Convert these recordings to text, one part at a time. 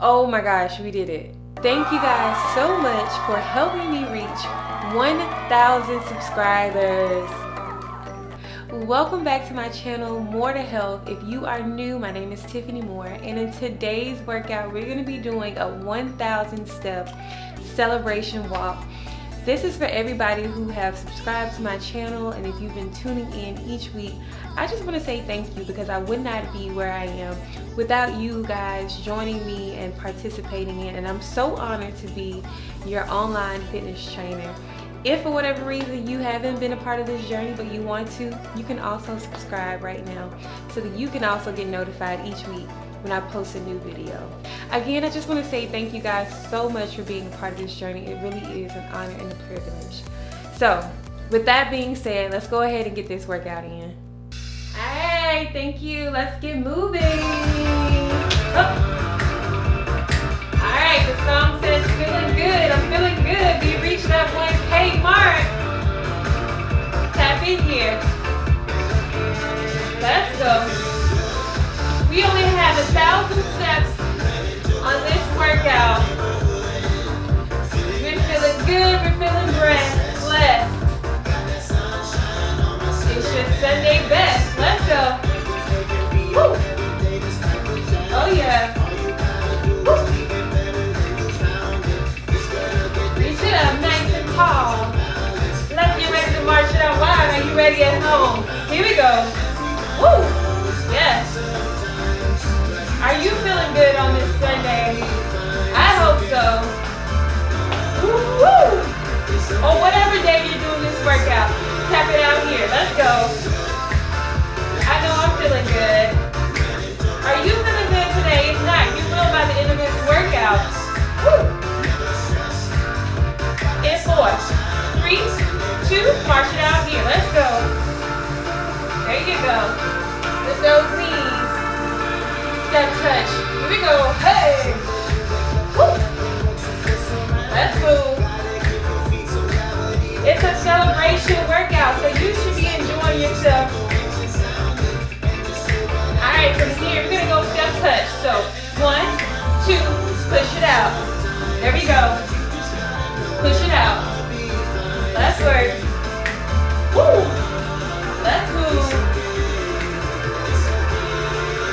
Oh my gosh, we did it. Thank you guys so much for helping me reach 1,000 subscribers. Welcome back to my channel, Moore2Health. If you are new, my name is Tiffany Moore, and in today's workout, we're going to be doing a 1,000 step celebration walk. This is for everybody who have subscribed to my channel, and if you've been tuning in each week, I just want to say thank you, because I would not be where I am without you guys joining me and participating in, and I'm so honored to be your online fitness trainer. If for whatever reason you haven't been a part of this journey but you want to, you can also subscribe right now so that you can also get notified each week when I post a new video. Again, I just want to say thank you guys so much for being a part of this journey. It really is an honor and a privilege. So, with that being said, let's go ahead and get this workout in. Alright, thank you. Let's get moving. Alright, the song says feeling good. I'm feeling good. We reached that 1K mark. Tap in here. Let's go. We only have 1,000 steps on this workout. We're feeling good. We're feeling blessed. It's your Sunday best. Let's go. Woo. Oh yeah. Woo. Reach it up nice and tall. Let's get ready to march it out wide. Are you ready at home? Here we go. Woo. Yes. Are you feeling good on this Sunday? I hope so. Woo-woo. Or whatever day you're doing this workout, tap it out here. Let's go. I know I'm feeling good. Are you feeling good today? If not, you will by the end of this workout. Woo. In 4, 3, 2, march it out here. Let's go. There you go. Lift those knees. Step touch. Here we go. Hey! Woo! Let's move. It's a celebration workout, so you should be enjoying yourself. Alright, from here, we're going to go step touch. So, 1, 2, push it out. There we go. Push it out. Let's work. Woo! Let's move.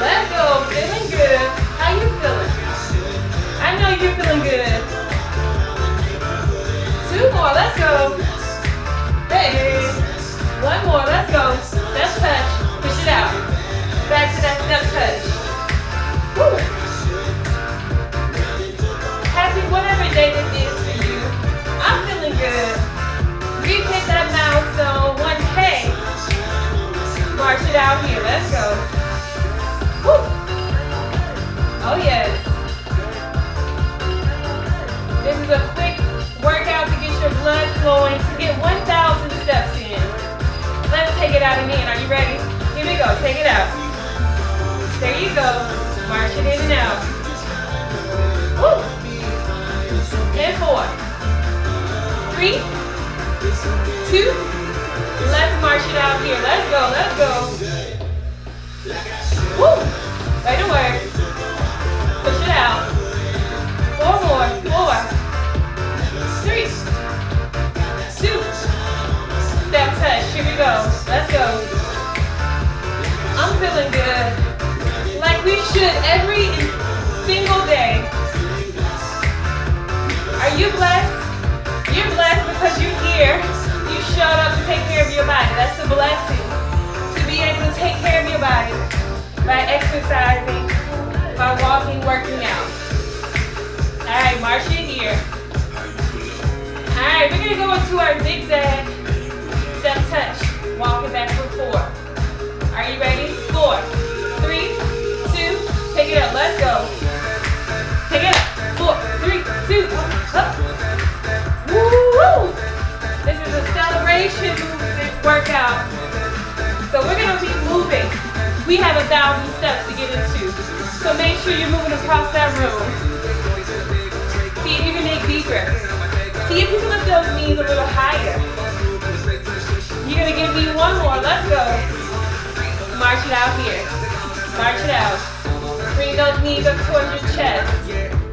Let's go. Feeling good. How you feeling? I know you're feeling good. 2 more. Let's go. Hey. 1 more. Let's go. Step touch. Push it out. Back to that step touch. Woo. Happy whatever day this is for you. I'm feeling good. We hit that milestone 1K. March it out here. Let's go. Woo. Oh yes. This is a quick workout to get your blood flowing, to get 1,000 steps in. Let's take it out and in. Are you ready? Here we go. Take it out. There you go. March it in and out. Woo. In 4, 3, 2. Let's march it out here. Let's go. Let's go. Woo! Way to work. Push it out. 4 more. 4, 3, 2. Step touch. Here we go. Let's go. I'm feeling good. Like we should every single day. Are you blessed? You're blessed because you're here. You showed up to take care of your body. That's a blessing. To be able to take care of your body. By exercising, by walking, working out. Alright, march it here. Alright, we're going to go into our zigzag step touch. Walk it back for 4. Are you ready? 4, 3, 2, take it up. Let's go. Take it up. 4, 3, 2, up. Woo! This is a celebration movement workout. So we're going to be moving. We have 1,000 steps to get into, so make sure you're moving across that room. See if you can make deeper. See if you can lift those knees a little higher. You're gonna give me 1 more. Let's go. March it out here. March it out. Bring those knees up towards your chest.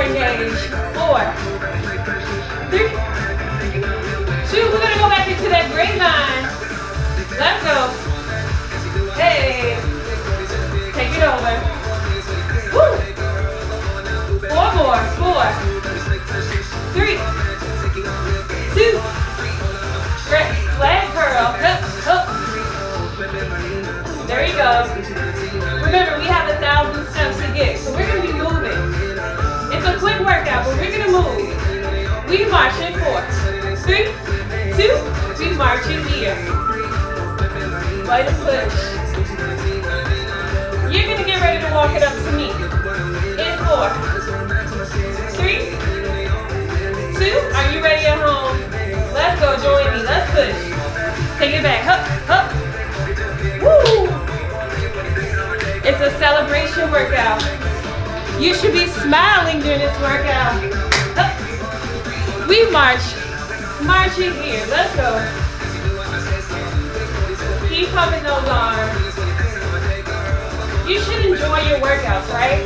more engaged. 4, 3, 2. We're going to go back into that grapevine. Let's go. Hey. Take it over. Woo. 4 more. 4, 3, 2. Flag curl. Up, up. There you go. Remember, we have 1,000 steps to get, so we're going to be moving. It's a quick workout, but we're going to move. We march in 4, 3, 2. We march in here. Way to push. You're going to get ready to walk it up to me. In 4, 3, 2. Are you ready at home? Let's go. Join me. Let's push. Take it back. Up, up. Woo! It's a celebration workout. You should be smiling during this workout. Up. We marching here. Let's go. Keep pumping those arms. You should enjoy your workouts, right?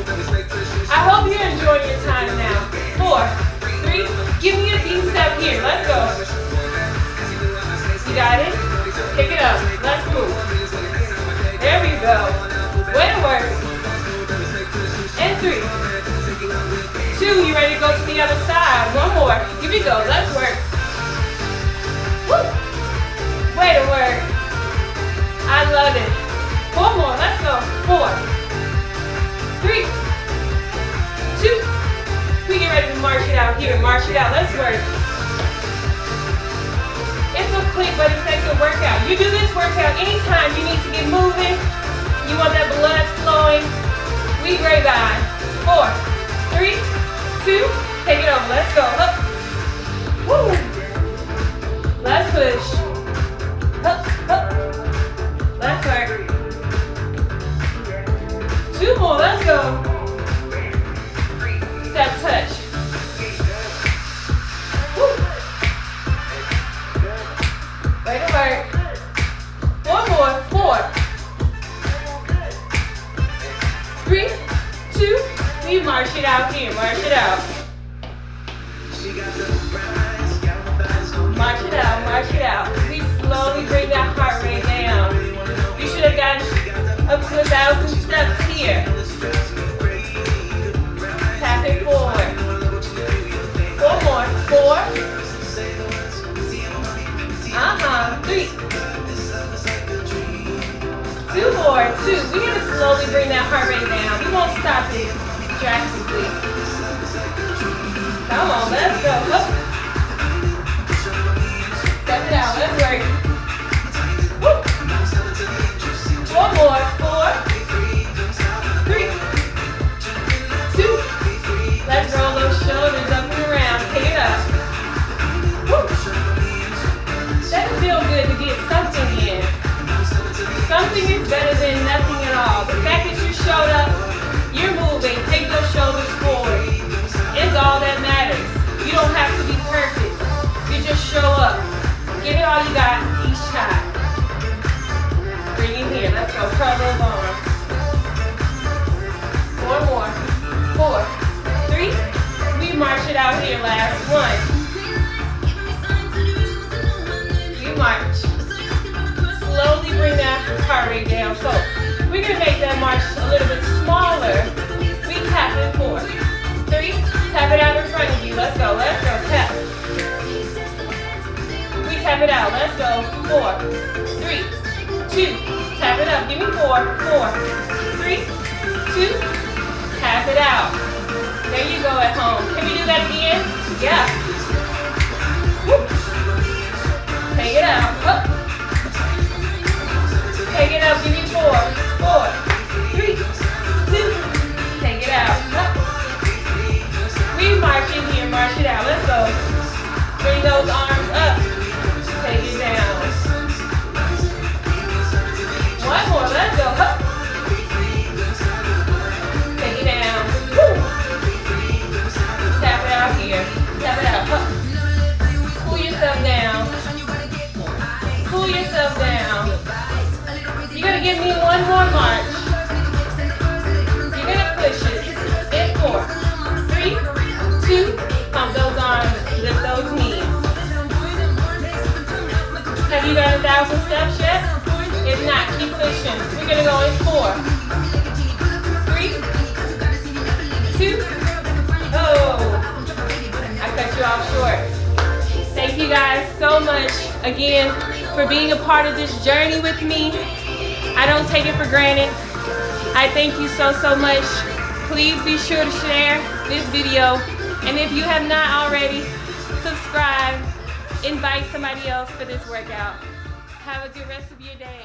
I hope you're enjoying your time now. 4, 3. Give me a deep step here. Let's go. You got it? Pick it up. Let's move. There we go. Way to work. And 3, 2. You ready to go to the other side? 1 more. Here we go. Let's work. Woo. Way to work. I love it. 4 more. Let's go. 4, 3, 2. We get ready to march it out here. March it out. Let's work. It's a quick but effective workout. You do this workout anytime you need to get moving. You want that blood flowing. We grapevine. 4, 3, 2. Take it over. Let's go. Up. Woo. Let's push. Up, up. Let's work. 2 more. Let's go. Step touch. Woo. Way to work. 1 more. 4, 3, 2. We march it out here. March it out. March it out. March it out. We slowly bring that heart rate down. You should have gotten up to 1,000 steps here. Tap it forward. 4 more. 4. 3. 2 more. 2. We're going to slowly bring that heart rate down. We won't stop it drastically. Come on, let's go. Up. Step it out. Let's work. Woo. 1 more. 4, 3, 2. Let's roll those shoulders up and around. Pick it up. Woo. Doesn't feel good to get something in. Something is better than nothing at all. The fact that you showed up, you're moving, take those shoulders forward. It's all that matters. You don't have to be perfect. You just show up. Give it all you got each time. Bring it here. Let's go. Curl those arms. 4 more. 4, 3. We march it out here. Last 1. We march. Slowly bring that heart rate down. So we're going to make that march a little bit smaller. We tap in 4, 3. Tap it out in front of you. Let's go. Let's go. Tap. We tap it out. Let's go. 4, 3, 2. Tap it up. Give me 4, 4, 3, 2. Tap it out. There you go at home. Can we do that again? Yeah. Woo. Take it out. Up. Take it up. Give me 4, 4, 3, 2. Take it out. Up. We march in here. March it out. Let's go. Bring those arms up. Take it down. 1 more. Let's go. Up. Take it down. Woo. Tap it out here. Tap it out. Up. Pull yourself down. Pull yourself down. You're going to give me 1 more march. You're going to push it. In 4, 3, we go in 4, 3, 2. Oh, I cut you off short. Thank you guys so much again for being a part of this journey with me. I don't take it for granted. I thank you so much. Please be sure to share this video. And if you have not already, subscribe. Invite somebody else for this workout. Have a good rest of your day.